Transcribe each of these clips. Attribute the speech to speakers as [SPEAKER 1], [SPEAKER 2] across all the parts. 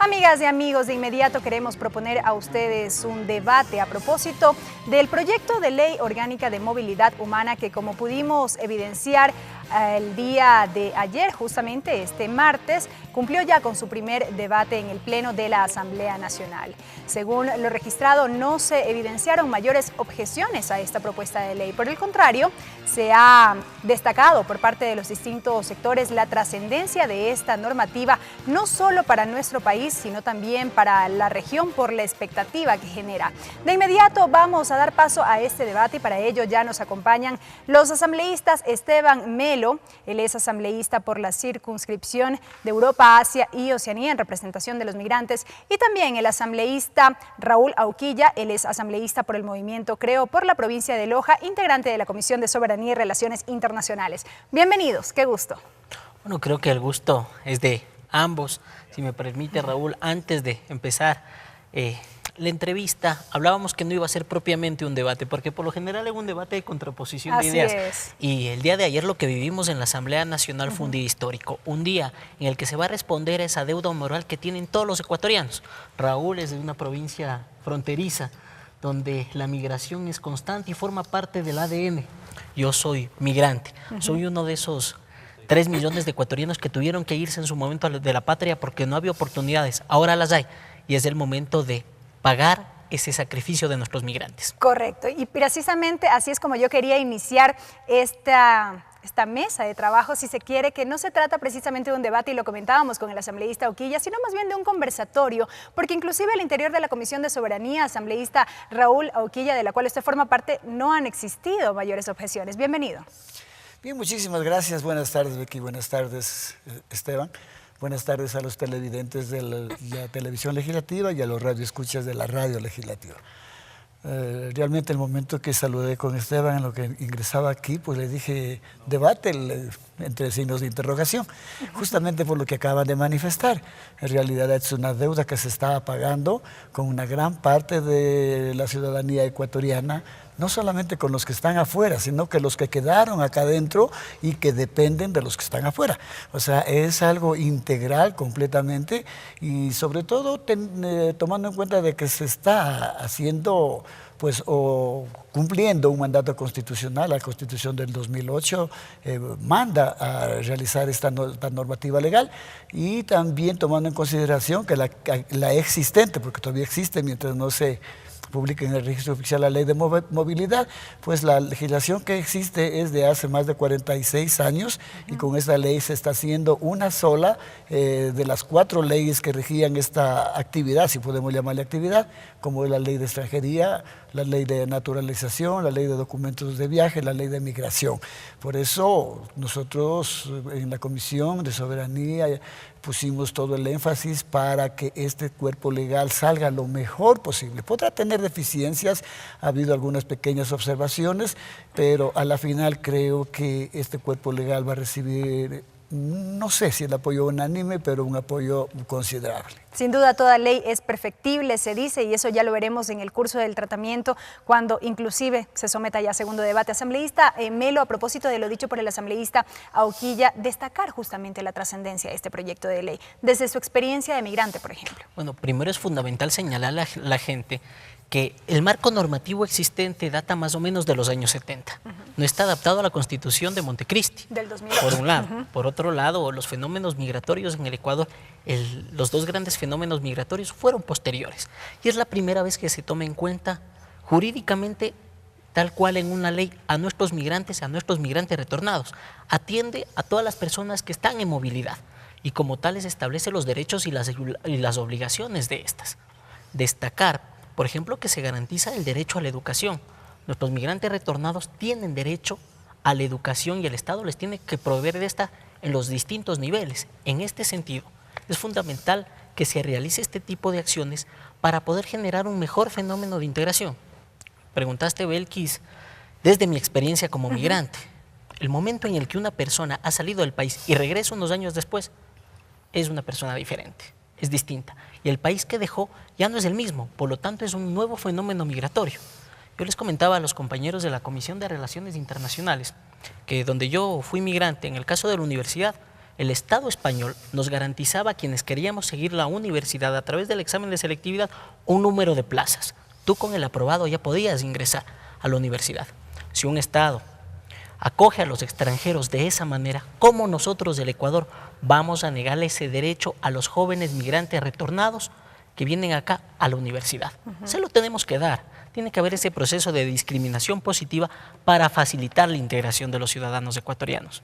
[SPEAKER 1] Amigas y amigos, de inmediato queremos proponer a ustedes un debate a propósito del proyecto de ley orgánica de movilidad humana que, como pudimos evidenciar el día de ayer, justamente este martes, cumplió ya con su primer debate en el Pleno de la Asamblea Nacional. Según lo registrado, no se evidenciaron mayores objeciones a esta propuesta de ley. Por el contrario, se ha destacado por parte de los distintos sectores la trascendencia de esta normativa, no solo para nuestro país, sino también para la región por la expectativa que genera. De inmediato vamos a dar paso a este debate y para ello ya nos acompañan los asambleístas Esteban Melo, él es asambleísta por la circunscripción de Europa, Asia y Oceanía en representación de los migrantes, y también el asambleísta Raúl Auquilla, él es asambleísta por el movimiento Creo por la provincia de Loja, integrante de la Comisión de Soberanía y Relaciones Internacionales. Bienvenidos, qué gusto.
[SPEAKER 2] Bueno, creo que el gusto es de ambos. Si me permite, Raúl, antes de empezar la entrevista, hablábamos que no iba a ser propiamente un debate, porque por lo general es un debate de contraposición de ideas.
[SPEAKER 1] Es.
[SPEAKER 2] Y el día de ayer lo que vivimos en la Asamblea Nacional fue un día histórico, un día en el que se va a responder a esa deuda moral que tienen todos los ecuatorianos. Raúl es de una provincia fronteriza, donde la migración es constante y forma parte del ADN. Yo soy migrante, soy uno de esos 3 millones de ecuatorianos que tuvieron que irse en su momento de la patria porque no había oportunidades. Ahora las hay y es el momento de pagar ese sacrificio de nuestros migrantes.
[SPEAKER 1] Correcto, y precisamente así es como yo quería iniciar esta mesa de trabajo, si se quiere, que no se trata precisamente de un debate, y lo comentábamos con el asambleísta Auquilla, sino más bien de un conversatorio, porque inclusive al interior de la Comisión de Soberanía, asambleísta Raúl Auquilla, de la cual usted forma parte, no han existido mayores objeciones. Bienvenido.
[SPEAKER 3] Bien, muchísimas gracias. Buenas tardes, Becky. Buenas tardes, Esteban. Buenas tardes a los televidentes de la televisión legislativa y a los radioescuchas de la radio legislativa. Realmente el momento que saludé con Esteban en lo que ingresaba aquí, pues le dije debate entre signos de interrogación, justamente por lo que acaban de manifestar. En realidad es una deuda que se está pagando con una gran parte de la ciudadanía ecuatoriana, no solamente con los que están afuera, sino que los que quedaron acá adentro y que dependen de los que están afuera. O sea, es algo integral completamente y sobre todo tomando en cuenta de que se está haciendo pues o cumpliendo un mandato constitucional. La Constitución del 2008 manda a realizar esta normativa legal, y también tomando en consideración que la existente, porque todavía existe mientras no se publica en el registro oficial la ley de movilidad, pues la legislación que existe es de hace más de 46 años y con esta ley se está haciendo una sola de las 4 leyes que regían esta actividad, si podemos llamarle actividad, como es la ley de extranjería, la ley de naturalización, la ley de documentos de viaje, la ley de migración. Por eso nosotros en la Comisión de Soberanía pusimos todo el énfasis para que este cuerpo legal salga lo mejor posible. Podrá tener deficiencias, ha habido algunas pequeñas observaciones, pero a la final creo que este cuerpo legal va a recibir, no sé si el apoyo unánime, pero un apoyo considerable.
[SPEAKER 1] Sin duda toda ley es perfectible, se dice, y eso ya lo veremos en el curso del tratamiento cuando inclusive se someta ya a segundo debate. Asambleísta Melo, a propósito de lo dicho por el asambleísta Auquilla, destacar justamente la trascendencia de este proyecto de ley, desde su experiencia de migrante, por ejemplo.
[SPEAKER 2] Bueno, primero es fundamental señalar a la gente que el marco normativo existente data más o menos de los años 70. No está adaptado a la Constitución de Montecristi,
[SPEAKER 1] del 2008.
[SPEAKER 2] Por un lado. Por otro lado, los fenómenos migratorios en el Ecuador, los 2 grandes fenómenos migratorios fueron posteriores. Y es la primera vez que se toma en cuenta jurídicamente, tal cual en una ley, a nuestros migrantes retornados. Atiende a todas las personas que están en movilidad y como tales establece los derechos y las obligaciones de estas. Destacar, por ejemplo, que se garantiza el derecho a la educación. Nuestros migrantes retornados tienen derecho a la educación y el Estado les tiene que proveer de esta en los distintos niveles. En este sentido, es fundamental que se realice este tipo de acciones para poder generar un mejor fenómeno de integración. Preguntaste, Belkis, desde mi experiencia como migrante, el momento en el que una persona ha salido del país y regresa unos años después, es una persona diferente, es distinta. Y el país que dejó ya no es el mismo, por lo tanto es un nuevo fenómeno migratorio. Yo les comentaba a los compañeros de la Comisión de Relaciones Internacionales que donde yo fui migrante, en el caso de la universidad, el Estado español nos garantizaba a quienes queríamos seguir la universidad a través del examen de selectividad un número de plazas. Tú con el aprobado ya podías ingresar a la universidad. Si un Estado acoge a los extranjeros de esa manera, ¿cómo nosotros del Ecuador vamos a negarle ese derecho a los jóvenes migrantes retornados que vienen acá a la universidad? Se lo tenemos que dar. Tiene que haber ese proceso de discriminación positiva para facilitar la integración de los ciudadanos ecuatorianos.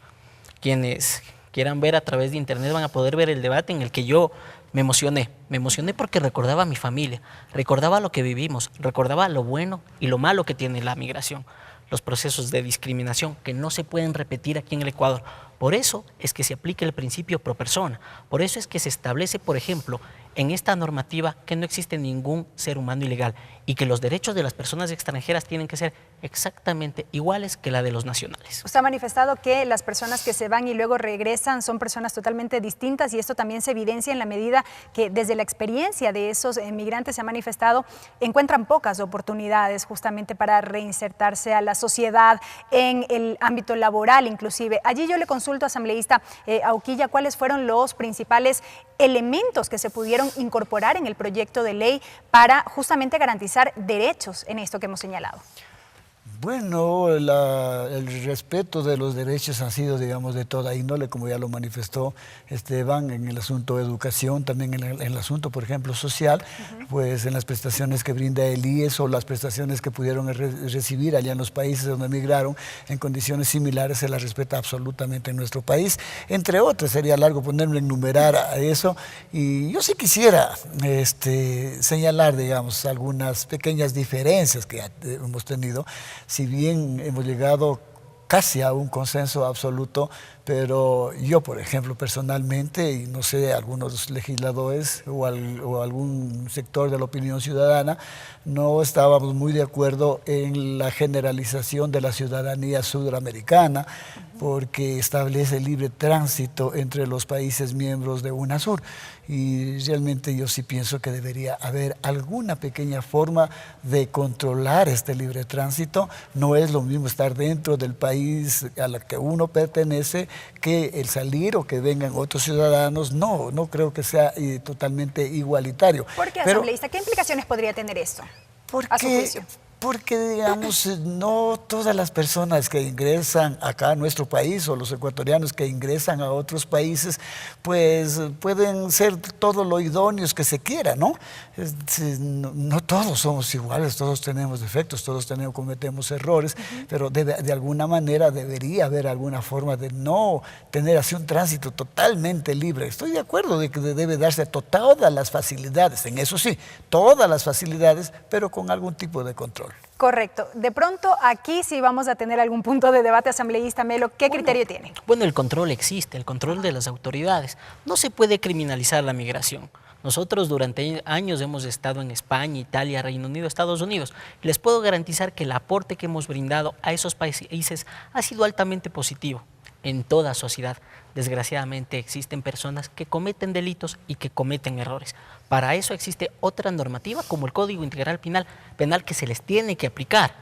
[SPEAKER 2] Quienes quieran ver a través de internet van a poder ver el debate en el que yo me emocioné. Me emocioné porque recordaba a mi familia, recordaba lo que vivimos, recordaba lo bueno y lo malo que tiene la migración, los procesos de discriminación que no se pueden repetir aquí en el Ecuador. Por eso es que se aplica el principio pro persona, por eso es que se establece, por ejemplo, en esta normativa que no existe ningún ser humano ilegal y que los derechos de las personas extranjeras tienen que ser exactamente iguales que la de los nacionales.
[SPEAKER 1] Usted ha manifestado que las personas que se van y luego regresan son personas totalmente distintas y esto también se evidencia en la medida que desde la experiencia de esos migrantes se ha manifestado, encuentran pocas oportunidades justamente para reinsertarse a la sociedad en el ámbito laboral inclusive. Allí yo le consulto, asambleísta Auquilla, ¿cuáles fueron los principales elementos que se pudieron incorporar en el proyecto de ley para justamente garantizar derechos en esto que hemos señalado?
[SPEAKER 3] Bueno, el respeto de los derechos ha sido, digamos, de toda índole, como ya lo manifestó Esteban, en el asunto de educación, también en el asunto, por ejemplo, social, pues en las prestaciones que brinda el IES o las prestaciones que pudieron recibir allá en los países donde emigraron, en condiciones similares se las respeta absolutamente en nuestro país. Entre otras, sería largo ponerme a enumerar a eso, y yo sí quisiera señalar, digamos, algunas pequeñas diferencias que hemos tenido. Si bien hemos llegado casi a un consenso absoluto, pero yo, por ejemplo, personalmente, y no sé, algunos legisladores o algún sector de la opinión ciudadana, no estábamos muy de acuerdo en la generalización de la ciudadanía sudamericana, porque establece libre tránsito entre los países miembros de UNASUR. Y realmente yo sí pienso que debería haber alguna pequeña forma de controlar este libre tránsito. No es lo mismo estar dentro del país a la que uno pertenece que el salir o que vengan otros ciudadanos. No creo que sea totalmente igualitario.
[SPEAKER 1] ¿Por qué, asambleísta? ¿Qué implicaciones podría tener esto a su juicio?
[SPEAKER 3] Porque, digamos, no todas las personas que ingresan acá a nuestro país o los ecuatorianos que ingresan a otros países, pues pueden ser todo lo idóneos que se quiera, ¿no? No todos somos iguales, todos tenemos defectos, todos cometemos errores, pero de alguna manera debería haber alguna forma de no tener así un tránsito totalmente libre. Estoy de acuerdo de que debe darse todas las facilidades, en eso sí, todas las facilidades, pero con algún tipo de control.
[SPEAKER 1] Correcto. De pronto aquí sí vamos a tener algún punto de debate, asambleísta Melo. ¿Qué criterio tiene?
[SPEAKER 2] Bueno, el control existe, el control de las autoridades. No se puede criminalizar la migración. Nosotros durante años hemos estado en España, Italia, Reino Unido, Estados Unidos. Les puedo garantizar que el aporte que hemos brindado a esos países ha sido altamente positivo. En toda sociedad, desgraciadamente, existen personas que cometen delitos y que cometen errores. Para eso existe otra normativa como el Código Integral Penal que se les tiene que aplicar.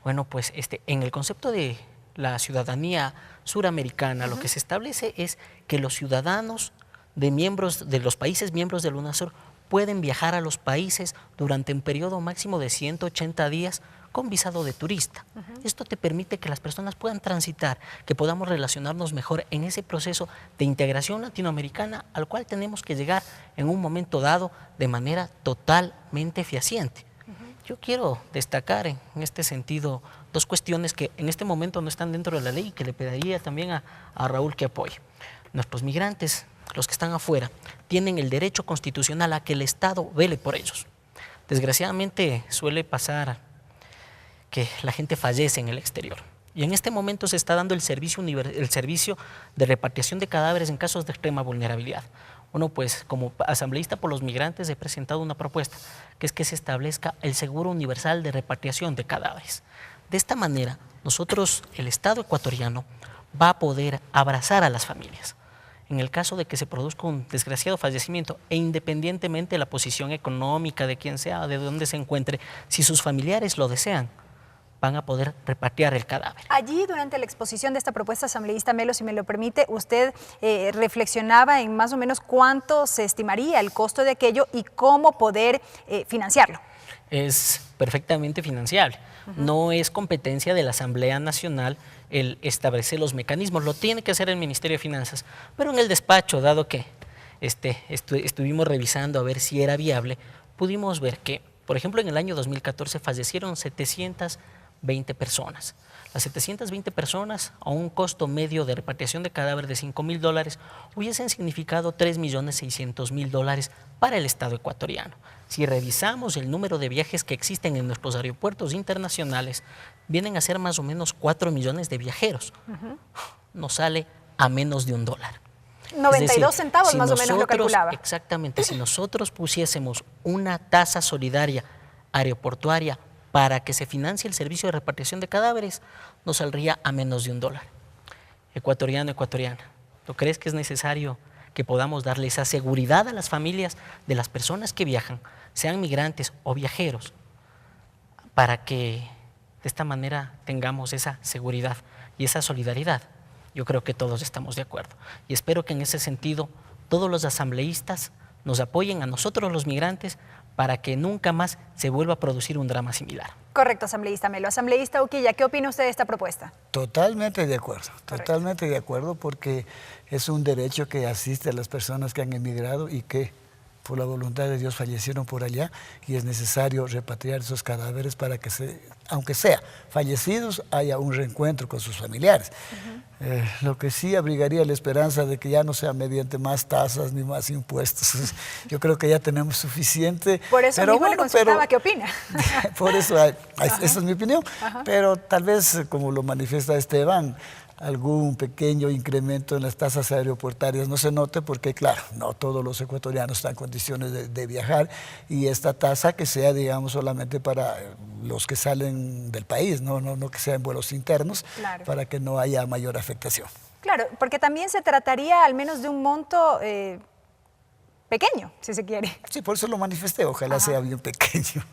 [SPEAKER 2] Bueno, pues en el concepto de la ciudadanía suramericana, lo que se establece es que los ciudadanos de los países miembros del UNASUR pueden viajar a los países durante un periodo máximo de 180 días con visado de turista. Esto te permite que las personas puedan transitar, que podamos relacionarnos mejor en ese proceso de integración latinoamericana al cual tenemos que llegar en un momento dado de manera totalmente fehaciente. Yo quiero destacar en este sentido dos cuestiones que en este momento no están dentro de la ley y que le pediría también a Raúl que apoye. Nuestros migrantes, los que están afuera, tienen el derecho constitucional a que el Estado vele por ellos. Desgraciadamente suele pasar que la gente fallece en el exterior. Y en este momento se está dando el servicio de repatriación de cadáveres en casos de extrema vulnerabilidad. Bueno, pues como asambleísta por los migrantes he presentado una propuesta, que es que se establezca el seguro universal de repatriación de cadáveres. De esta manera, nosotros, el Estado ecuatoriano, va a poder abrazar a las familias. En el caso de que se produzca un desgraciado fallecimiento e independientemente de la posición económica de quien sea, de dónde se encuentre, si sus familiares lo desean, van a poder repatriar el cadáver.
[SPEAKER 1] Allí, durante la exposición de esta propuesta, asambleísta Melo, si me lo permite, usted reflexionaba en más o menos cuánto se estimaría el costo de aquello y cómo poder financiarlo.
[SPEAKER 2] Es perfectamente financiable. No es competencia de la Asamblea Nacional el establecer los mecanismos, lo tiene que hacer el Ministerio de Finanzas, pero en el despacho, dado que estuvimos revisando a ver si era viable, pudimos ver que, por ejemplo, en el año 2014 fallecieron 720 personas. Las 720 personas, a un costo medio de repatriación de cadáver de $5.000, hubiesen significado $3.600.000 para el Estado ecuatoriano. Si revisamos el número de viajes que existen en nuestros aeropuertos internacionales, vienen a ser más o menos 4 millones de viajeros. Nos sale a menos de $1.
[SPEAKER 1] 92 centavos más o menos lo calculaba.
[SPEAKER 2] Exactamente, si nosotros pusiésemos una tasa solidaria aeroportuaria para que se financie el servicio de repatriación de cadáveres, nos saldría a menos de $1. Ecuatoriano, ecuatoriana, ¿tú crees que es necesario que podamos darle esa seguridad a las familias de las personas que viajan, sean migrantes o viajeros, para que de esta manera tengamos esa seguridad y esa solidaridad? Yo creo que todos estamos de acuerdo y espero que en ese sentido todos los asambleístas nos apoyen a nosotros los migrantes para que nunca más se vuelva a producir un drama similar.
[SPEAKER 1] Correcto, asambleísta Melo. Asambleísta Uquilla, ¿qué opina usted de esta propuesta?
[SPEAKER 3] Totalmente de acuerdo,
[SPEAKER 1] Correcto.
[SPEAKER 3] totalmente de acuerdo, porque es un derecho que asiste a las personas que han emigrado y que por la voluntad de Dios fallecieron por allá, y es necesario repatriar esos cadáveres para que, aunque sea fallecidos, haya un reencuentro con sus familiares. Lo que sí abrigaría la esperanza de que ya no sea mediante más tasas ni más impuestos. Yo creo que ya tenemos suficiente.
[SPEAKER 1] Por eso
[SPEAKER 3] pero
[SPEAKER 1] mismo
[SPEAKER 3] bueno,
[SPEAKER 1] le consultaba qué opina.
[SPEAKER 3] Por eso, esa es mi opinión. Pero tal vez, como lo manifiesta Esteban, algún pequeño incremento en las tasas aeroportuarias no se note, porque claro, no todos los ecuatorianos están en condiciones de viajar, y esta tasa que sea, digamos, solamente para los que salen del país, no que sean vuelos internos,
[SPEAKER 1] claro,
[SPEAKER 3] para que no haya mayor afectación.
[SPEAKER 1] Claro, porque también se trataría al menos de un monto pequeño, si se quiere.
[SPEAKER 3] Sí, por eso lo manifesté, ojalá sea bien pequeño.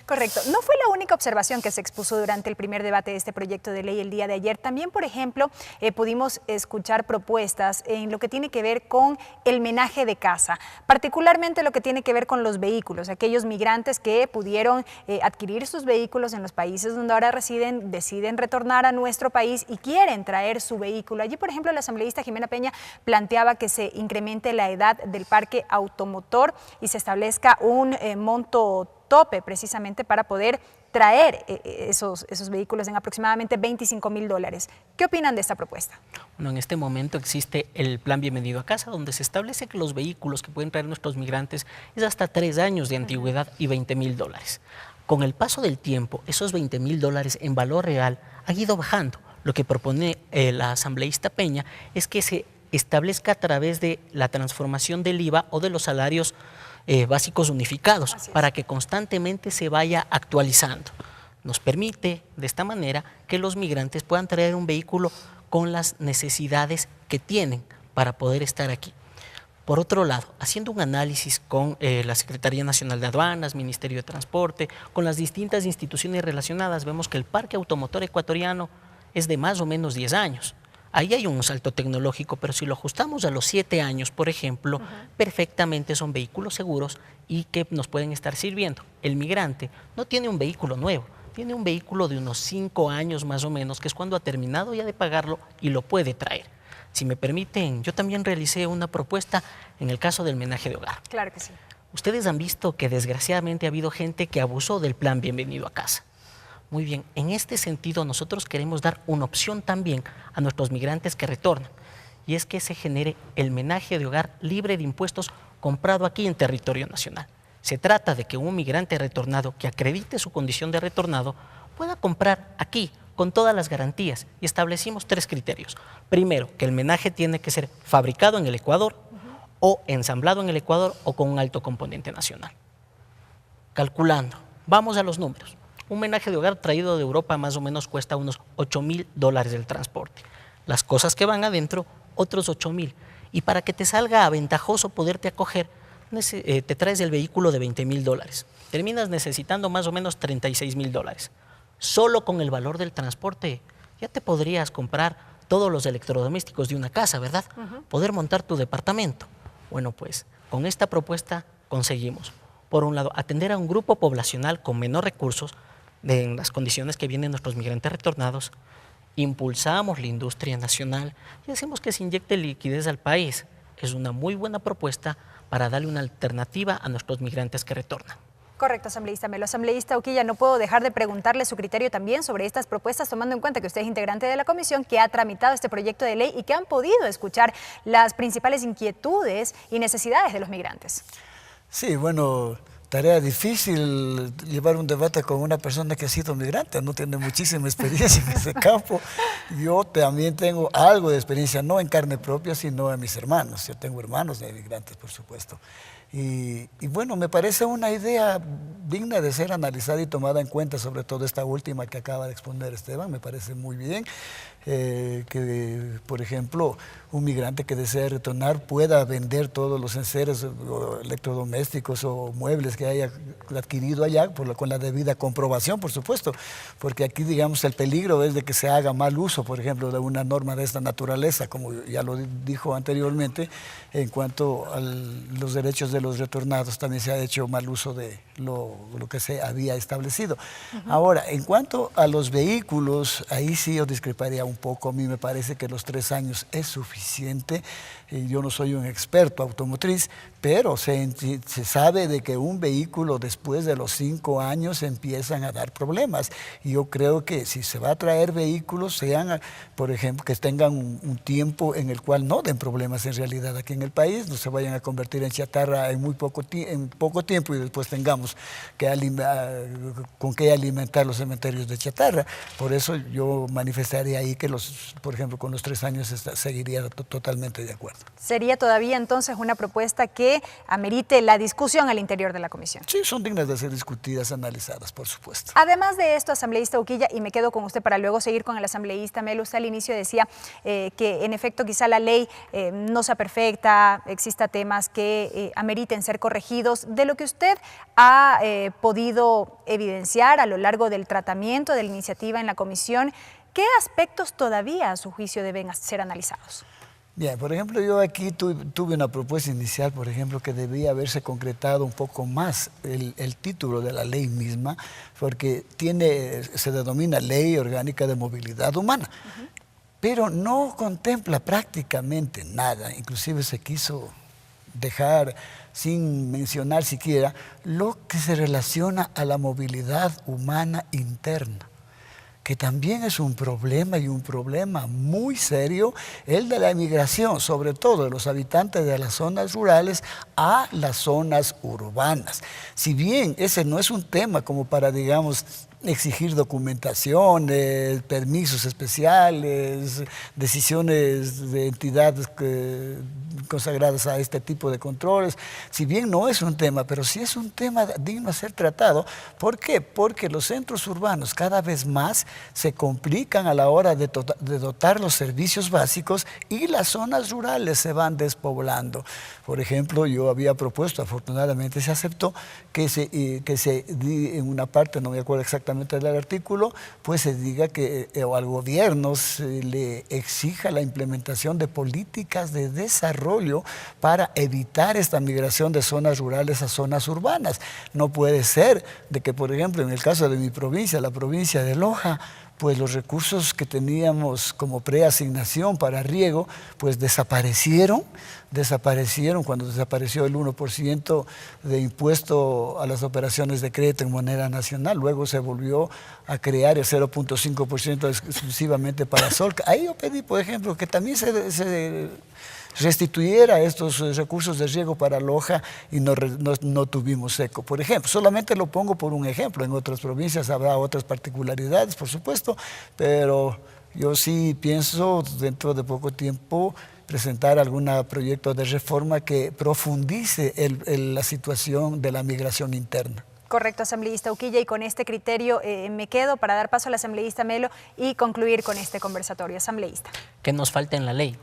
[SPEAKER 1] Correcto. No fue la única observación que se expuso durante el primer debate de este proyecto de ley el día de ayer. También, por ejemplo, pudimos escuchar propuestas en lo que tiene que ver con el menaje de casa, particularmente lo que tiene que ver con los vehículos, aquellos migrantes que pudieron adquirir sus vehículos en los países donde ahora residen, deciden retornar a nuestro país y quieren traer su vehículo. Allí, por ejemplo, la asambleísta Jimena Peña planteaba que se incremente la edad del parque automotor y se establezca un monto tope precisamente para poder traer esos vehículos en aproximadamente $25.000. ¿Qué opinan de esta propuesta?
[SPEAKER 2] Bueno, en este momento existe el Plan Bienvenido a Casa, donde se establece que los vehículos que pueden traer nuestros migrantes es hasta 3 años de antigüedad y $20.000. Con el paso del tiempo, esos $20.000 en valor real han ido bajando. Lo que propone la asambleísta Peña es que se establezca a través de la transformación del IVA o de los salarios básicos unificados, para que constantemente se vaya actualizando. Nos permite de esta manera que los migrantes puedan traer un vehículo con las necesidades que tienen para poder estar aquí. Por otro lado, haciendo un análisis con la Secretaría Nacional de Aduanas, Ministerio de Transporte, con las distintas instituciones relacionadas, vemos que el parque automotor ecuatoriano es de más o menos 10 años. Ahí hay un salto tecnológico, pero si lo ajustamos a los 7 años, por ejemplo, perfectamente son vehículos seguros y que nos pueden estar sirviendo. El migrante no tiene un vehículo nuevo, tiene un vehículo de unos 5 años más o menos, que es cuando ha terminado ya de pagarlo y lo puede traer. Si me permiten, yo también realicé una propuesta en el caso del menaje de hogar.
[SPEAKER 1] Claro que sí.
[SPEAKER 2] Ustedes han visto que desgraciadamente ha habido gente que abusó del plan Bienvenido a Casa. Muy bien, en este sentido nosotros queremos dar una opción también a nuestros migrantes que retornan, y es que se genere el menaje de hogar libre de impuestos comprado aquí en territorio nacional. Se trata de que un migrante retornado que acredite su condición de retornado pueda comprar aquí con todas las garantías, y establecimos 3 criterios. Primero, que el menaje tiene que ser fabricado en el Ecuador o ensamblado en el Ecuador o con un alto componente nacional. Calculando, vamos a los números. Un menaje de hogar traído de Europa más o menos cuesta unos $8.000 del transporte. Las cosas que van adentro, otros 8.000. Y para que te salga ventajoso poderte acoger, te traes el vehículo de $20.000. Terminas necesitando más o menos $36.000. Solo con el valor del transporte ya te podrías comprar todos los electrodomésticos de una casa, ¿verdad? Poder montar tu departamento. Bueno, pues con esta propuesta conseguimos, por un lado, atender a un grupo poblacional con menos recursos en las condiciones que vienen nuestros migrantes retornados, impulsamos la industria nacional y hacemos que se inyecte liquidez al país. Es una muy buena propuesta para darle una alternativa a nuestros migrantes que retornan.
[SPEAKER 1] Correcto, asambleísta Melo. Asambleísta Uquilla, no puedo dejar de preguntarle su criterio también sobre estas propuestas, tomando en cuenta que usted es integrante de la comisión que ha tramitado este proyecto de ley y que han podido escuchar las principales inquietudes y necesidades de los migrantes.
[SPEAKER 3] Sí, bueno, tarea difícil llevar un debate con una persona que ha sido migrante, no tiene muchísima experiencia en ese campo. Yo también tengo algo de experiencia, no en carne propia, sino en mis hermanos. Yo tengo hermanos de migrantes, por supuesto. Y bueno, me parece una idea digna de ser analizada y tomada en cuenta, sobre todo esta última que acaba de exponer Esteban, me parece muy bien. Que, por ejemplo, un migrante que desea retornar pueda vender todos los enseres o electrodomésticos o muebles que haya adquirido allá con la debida comprobación, por supuesto, porque aquí, digamos, el peligro es de que se haga mal uso, por ejemplo, de una norma de esta naturaleza, como ya lo dijo anteriormente, en cuanto a los derechos de los retornados, también se ha hecho mal uso de lo que se había establecido. Ahora, en cuanto a los vehículos, ahí sí yo discreparía un poco. A mí me parece que los 3 años es suficiente. Yo no soy un experto automotriz, pero se sabe de que un vehículo después de los 5 años empiezan a dar problemas. Y yo creo que si se va a traer vehículos, sean, por ejemplo, que tengan un tiempo en el cual no den problemas en realidad aquí en el país, no se vayan a convertir en chatarra en poco tiempo y después tengamos con qué alimentar los cementerios de chatarra. Por eso yo manifestaría ahí que, por ejemplo, con los 3 años seguiría totalmente de acuerdo.
[SPEAKER 1] ¿Sería todavía entonces una propuesta que amerite la discusión al interior de la comisión?
[SPEAKER 3] Sí, son dignas de ser discutidas, analizadas, por supuesto.
[SPEAKER 1] Además de esto, asambleísta Uquilla, y me quedo con usted para luego seguir con el asambleísta Melo, usted al inicio decía que en efecto quizá la ley no sea perfecta, exista temas que ameriten ser corregidos. De lo que usted ha podido evidenciar a lo largo del tratamiento de la iniciativa en la comisión, ¿qué aspectos todavía a su juicio deben ser analizados?
[SPEAKER 3] Bien, por ejemplo, yo aquí tuve una propuesta inicial, por ejemplo, que debía haberse concretado un poco más el título de la ley misma, porque se denomina Ley Orgánica de Movilidad Humana, pero no contempla prácticamente nada, inclusive se quiso dejar sin mencionar siquiera lo que se relaciona a la movilidad humana interna, que también es un problema y un problema muy serio, el de la emigración, sobre todo de los habitantes de las zonas rurales a las zonas urbanas. Si bien ese no es un tema como para, digamos, exigir documentaciones, permisos especiales, decisiones de entidades consagradas a este tipo de controles. Si bien no es un tema, pero sí es un tema digno de ser tratado. ¿Por qué? Porque los centros urbanos cada vez más se complican a la hora de dotar los servicios básicos y las zonas rurales se van despoblando. Por ejemplo, yo había propuesto, afortunadamente se aceptó, que en una parte, no me acuerdo exactamente del artículo, pues se diga que al gobierno se le exija la implementación de políticas de desarrollo para evitar esta migración de zonas rurales a zonas urbanas. No puede ser de que, por ejemplo, en el caso de mi provincia, la provincia de Loja, pues los recursos que teníamos como preasignación para riego, pues desaparecieron cuando desapareció el 1% de impuesto a las operaciones de crédito en moneda nacional. Luego se volvió a crear el 0.5% exclusivamente para Solca. Ahí yo pedí, por ejemplo, que también se restituyera estos recursos de riego para Loja y no tuvimos eco. Por ejemplo, solamente lo pongo por un ejemplo, en otras provincias habrá otras particularidades, por supuesto, pero yo sí pienso dentro de poco tiempo presentar algún proyecto de reforma que profundice la situación de la migración interna.
[SPEAKER 1] Correcto, asambleísta Uquilla, y con este criterio me quedo para dar paso al asambleísta Melo y concluir con este conversatorio. Asambleísta.
[SPEAKER 2] ¿Qué nos falta en la ley?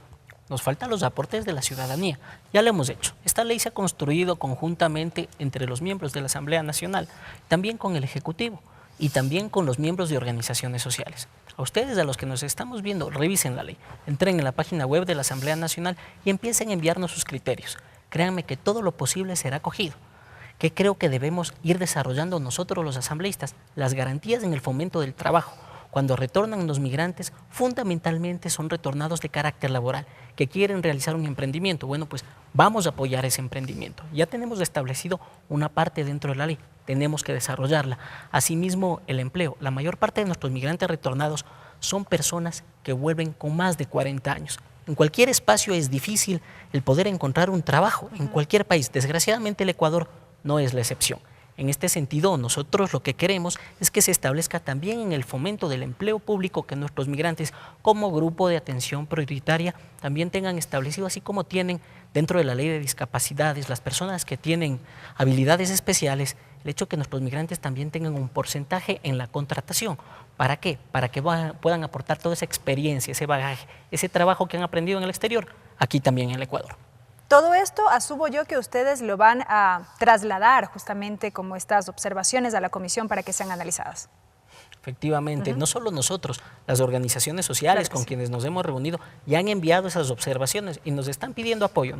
[SPEAKER 2] Nos faltan los aportes de la ciudadanía. Ya lo hemos hecho. Esta ley se ha construido conjuntamente entre los miembros de la Asamblea Nacional, también con el Ejecutivo. y también con los miembros de organizaciones sociales. A ustedes, a los que nos estamos viendo, revisen la ley, entren en la página web de la Asamblea Nacional y empiecen a enviarnos sus criterios. Créanme que todo lo posible será acogido. ¿Qué creo que debemos ir desarrollando nosotros los asambleístas? Las garantías en el fomento del trabajo. Cuando retornan los migrantes, fundamentalmente son retornados de carácter laboral, que quieren realizar un emprendimiento. Bueno, pues vamos a apoyar ese emprendimiento. Ya tenemos establecido una parte dentro de la ley, tenemos que desarrollarla. Asimismo, el empleo. La mayor parte de nuestros migrantes retornados son personas que vuelven con más de 40 años. En cualquier espacio es difícil el poder encontrar un trabajo, en cualquier país. Desgraciadamente el Ecuador no es la excepción. En este sentido, nosotros lo que queremos es que se establezca también en el fomento del empleo público que nuestros migrantes como grupo de atención prioritaria también tengan establecido, así como tienen dentro de la ley de discapacidades, las personas que tienen habilidades especiales, el hecho que nuestros migrantes también tengan un porcentaje en la contratación. ¿Para qué? Para que puedan aportar toda esa experiencia, ese bagaje, ese trabajo que han aprendido en el exterior, aquí también en el Ecuador.
[SPEAKER 1] Todo esto asumo yo que ustedes lo van a trasladar justamente como estas observaciones a la comisión para que sean analizadas.
[SPEAKER 2] Efectivamente, no solo nosotros, las organizaciones sociales con quienes nos hemos reunido ya han enviado esas observaciones y nos están pidiendo apoyo,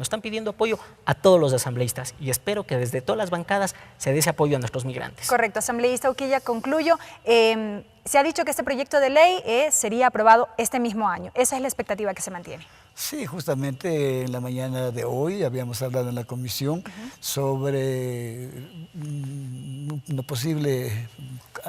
[SPEAKER 2] a todos los asambleístas y espero que desde todas las bancadas se dé ese apoyo a nuestros migrantes.
[SPEAKER 1] Correcto, asambleísta Uquilla, concluyo. Se ha dicho que este proyecto de ley sería aprobado este mismo año. Esa es la expectativa que se mantiene.
[SPEAKER 3] Sí, justamente en la mañana de hoy habíamos hablado en la comisión sobre una posible,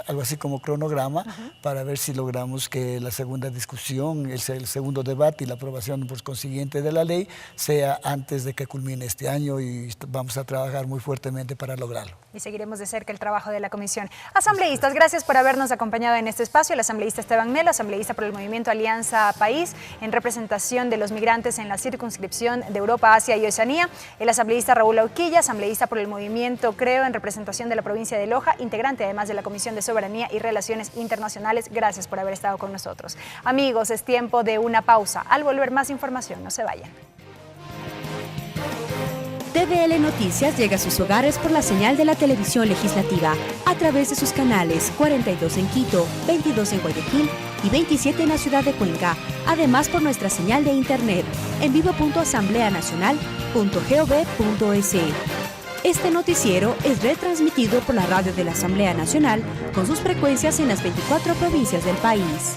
[SPEAKER 3] algo así como cronograma, para ver si logramos que la segunda discusión, el segundo debate y la aprobación por consiguiente de la ley sea antes de que culmine este año y vamos a trabajar muy fuertemente para lograrlo.
[SPEAKER 1] Y seguiremos de cerca el trabajo de la comisión. Asambleístas, gracias por habernos acompañado en este espacio. El asambleísta Esteban Melo, asambleísta por el Movimiento Alianza País, en representación de los migrantes en la circunscripción de Europa, Asia y Oceanía. El asambleísta Raúl Uquilla, asambleísta por el Movimiento Creo, en representación de la provincia de Loja, integrante además de la Comisión de Soberanía y Relaciones Internacionales. Gracias por haber estado con nosotros. Amigos, es tiempo de una pausa. Al volver, más información, no se vayan.
[SPEAKER 4] TVL Noticias llega a sus hogares por la señal de la televisión legislativa a través de sus canales 42 en Quito, 22 en Guayaquil y 27 en la ciudad de Cuenca. Además por nuestra señal de internet en vivo.asamblea.nacional.gov.es. Este noticiero es retransmitido por la radio de la Asamblea Nacional con sus frecuencias en las 24 provincias del país.